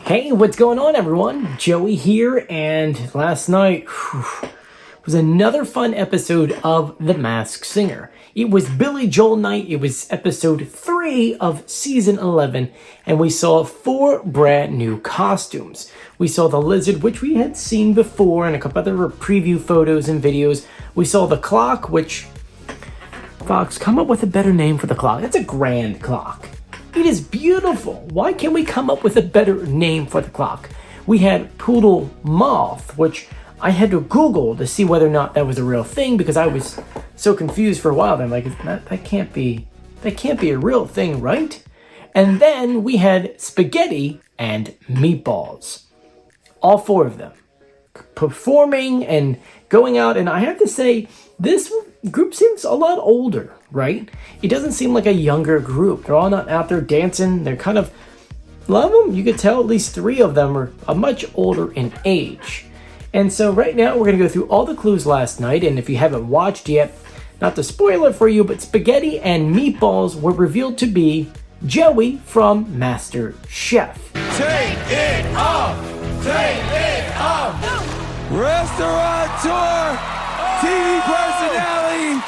Hey, what's going on, everyone? Joey here, and last night was another fun episode of The Masked Singer. It was Billy Joel night. It was episode 3 of season 11, and we saw 4 brand new costumes. We saw the lizard, which we had seen before, and a couple other preview photos and videos. We saw the clock, which, Fox, come up with a better name for the clock. It's a grand clock. It is beautiful. Why can't we come up with a better name for the clock? We had Poodle Moth, which I had to Google to see whether or not that was a real thing because I was so confused for a while. I'm like, that can't be a real thing, right? And then we had Spaghetti and Meatballs. All 4 of them performing and going out, and I have to say, this group seems a lot older, right? It doesn't seem like a younger group. They're all not out there dancing. They're kind of, a lot of them, you could tell at least 3 of them are much older in age. And so right now we're going to go through all the clues last night, and if you haven't watched yet, not to spoil it for you, but Spaghetti and Meatballs were revealed to be Joey from MasterChef. Take it off! Take it off! Restaurateur, TV personality,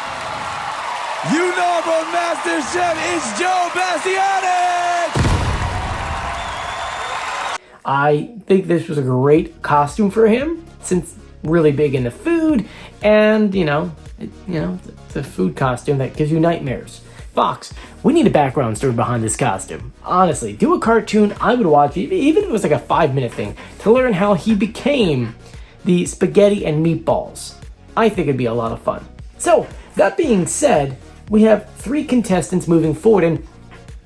you know from MasterChef, it's Joe Bastianich! I think this was a great costume for him, since really big into food, and it's a food costume that gives you nightmares. Fox, we need a background story behind this costume. Honestly, do a cartoon. I would watch it, even if it was like a 5-minute thing, to learn how he became the Spaghetti and Meatballs. I think it'd be a lot of fun. So, that being said, we have 3 contestants moving forward, and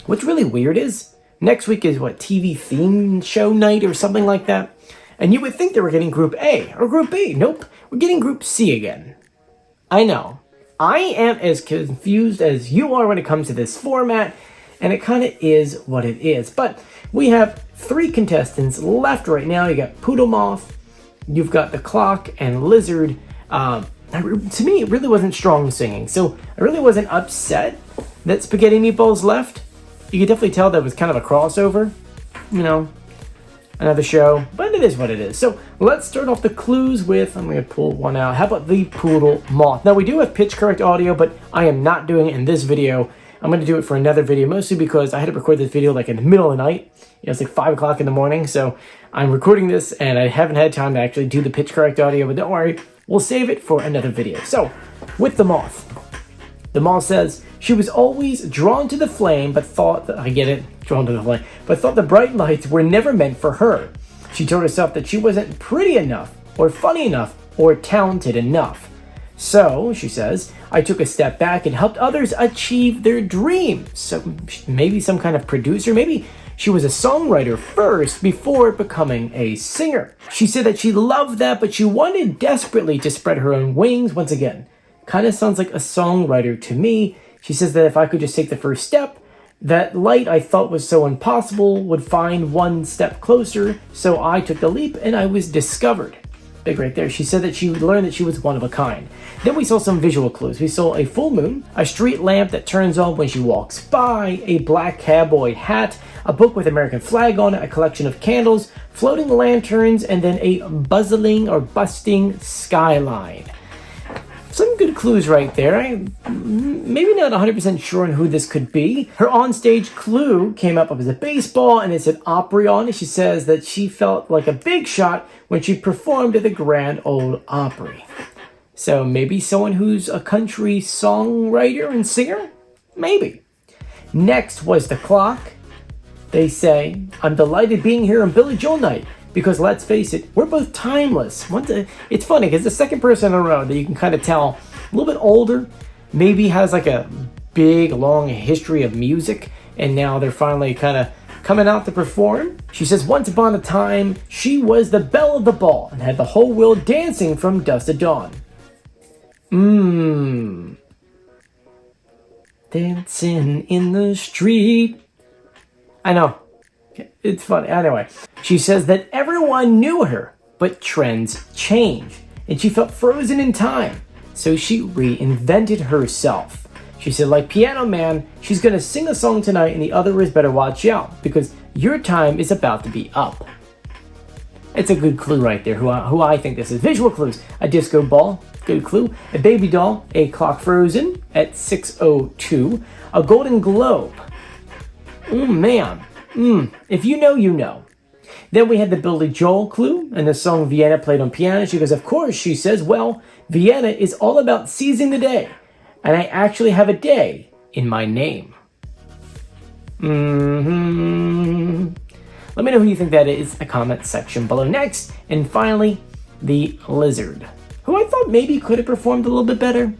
what's really weird is, next week is TV theme show night or something like that, and you would think they were getting Group A or Group B. Nope, we're getting Group C again. I know. I am as confused as you are when it comes to this format, and it kind of is what it is. But we have 3 contestants left right now. You got Poodle Moth, you've got the clock, and lizard. To me, it really wasn't strong singing, so I really wasn't upset that Spaghetti Meatballs left. You could definitely tell that was kind of a crossover, another show, but it is what it is. So let's start off the clues with, I'm going to pull one out. How about the Poodle Moth? Now, we do have pitch correct audio, but I am not doing it in this video. I'm going to do it for another video, mostly because I had to record this video like in the middle of the night. It's like 5 o'clock in the morning, so I'm recording this, and I haven't had time to actually do the pitch correct audio, but don't worry, we'll save it for another video. So, with the moth says, she was always drawn to the flame, but thought the bright lights were never meant for her. She told herself that she wasn't pretty enough, or funny enough, or talented enough. So, she says, I took a step back and helped others achieve their dreams. So, maybe some kind of producer, maybe she was a songwriter first before becoming a singer. She said that she loved that, but she wanted desperately to spread her own wings once again. Kind of sounds like a songwriter to me. She says that if I could just take the first step, that light I thought was so impossible would find one step closer, so I took the leap and I was discovered. Big right there. She said that she learned that she was one of a kind. Then we saw some visual clues. We saw a full moon, a street lamp that turns on when she walks by, a black cowboy hat, a book with American flag on it, a collection of candles, floating lanterns, and then a bustling or busting skyline. Some good clues right there. I'm maybe not 100% sure on who this could be. Her onstage clue came up as a baseball, and it said Opry on it. She says that she felt like a big shot when she performed at the Grand Ole Opry. So maybe someone who's a country songwriter and singer? Maybe. Next was the clock. They say, I'm delighted being here on Billy Joel night. Because let's face it, we're both timeless. It's funny because the second person in a row that you can kind of tell a little bit older, maybe has like a big, long history of music, and now they're finally kind of coming out to perform. She says, once upon a time, she was the belle of the ball and had the whole world dancing from dusk to dawn. Dancing in the street. I know. It's funny. Anyway, she says that everyone knew her, but trends change, and she felt frozen in time, so she reinvented herself. She said, like Piano Man, she's going to sing a song tonight, and the others better watch out, because your time is about to be up. It's a good clue right there, who I think this is. Visual clues. A disco ball, good clue. A baby doll, a clock frozen at 6:02. A golden globe. Man. If you know, you know. Then we had the Billy Joel clue, and the song Vienna played on piano. She goes, of course, she says, well, Vienna is all about seizing the day, and I actually have a day in my name. Let me know who you think that is in the comment section below. Next, and finally, the lizard, who I thought maybe could have performed a little bit better.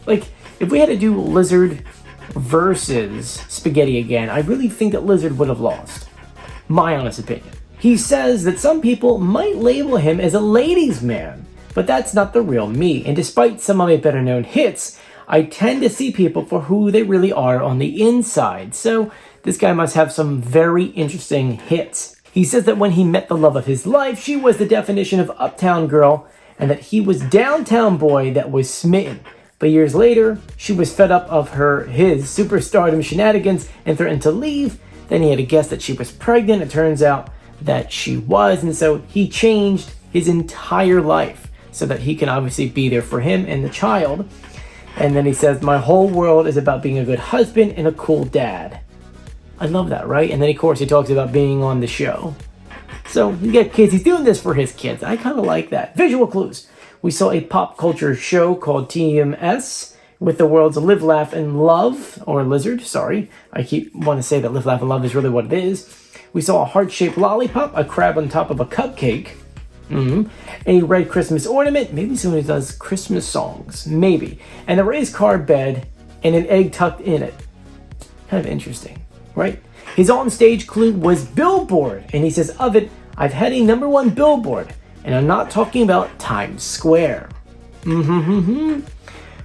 Like, if we had to do lizard versus spaghetti again, I really think that lizard would have lost. My honest opinion. He says that some people might label him as a ladies' man, but that's not the real me. And despite some of my better known hits, I tend to see people for who they really are on the inside. So this guy must have some very interesting hits. He says that when he met the love of his life, she was the definition of uptown girl, and that he was downtown boy that was smitten. But years later, she was fed up of his superstardom shenanigans and threatened to leave. Then he had to guess that she was pregnant. It turns out that she was, and so he changed his entire life so that he can obviously be there for him and the child. And then he says, my whole world is about being a good husband and a cool dad. I love that, right? And then, of course, he talks about being on the show. So, you get kids. He's doing this for his kids. I kind of like that. Visual clues. We saw a pop culture show called TMS with the words Live, Laugh, and Love, or Lizard, sorry. I want to say that Live, Laugh, and Love is really what it is. We saw a heart-shaped lollipop, a crab on top of a cupcake, a red Christmas ornament, maybe someone who does Christmas songs, maybe, and a raised car bed and an egg tucked in it. Kind of interesting, right? His on-stage clue was billboard, and he says, of it, I've had a #1 billboard, and I'm not talking about Times Square.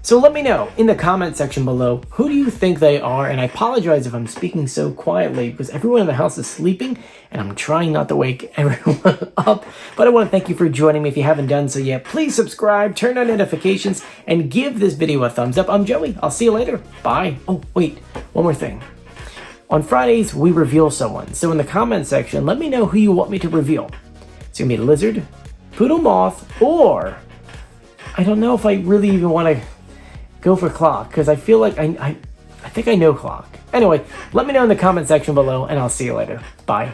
So let me know in the comment section below, who do you think they are? And I apologize if I'm speaking so quietly because everyone in the house is sleeping and I'm trying not to wake everyone up. But I want to thank you for joining me. If you haven't done so yet, please subscribe, turn on notifications, and give this video a thumbs up. I'm Joey. I'll see you later. Bye. Oh, wait, one more thing. On Fridays, we reveal someone. So in the comment section, let me know who you want me to reveal. It's going to be Lizard, Poodle Moth, or I don't know if I really even want to go for Clock, because I feel like I think I know Clock. Anyway, let me know in the comment section below, and I'll see you later. Bye.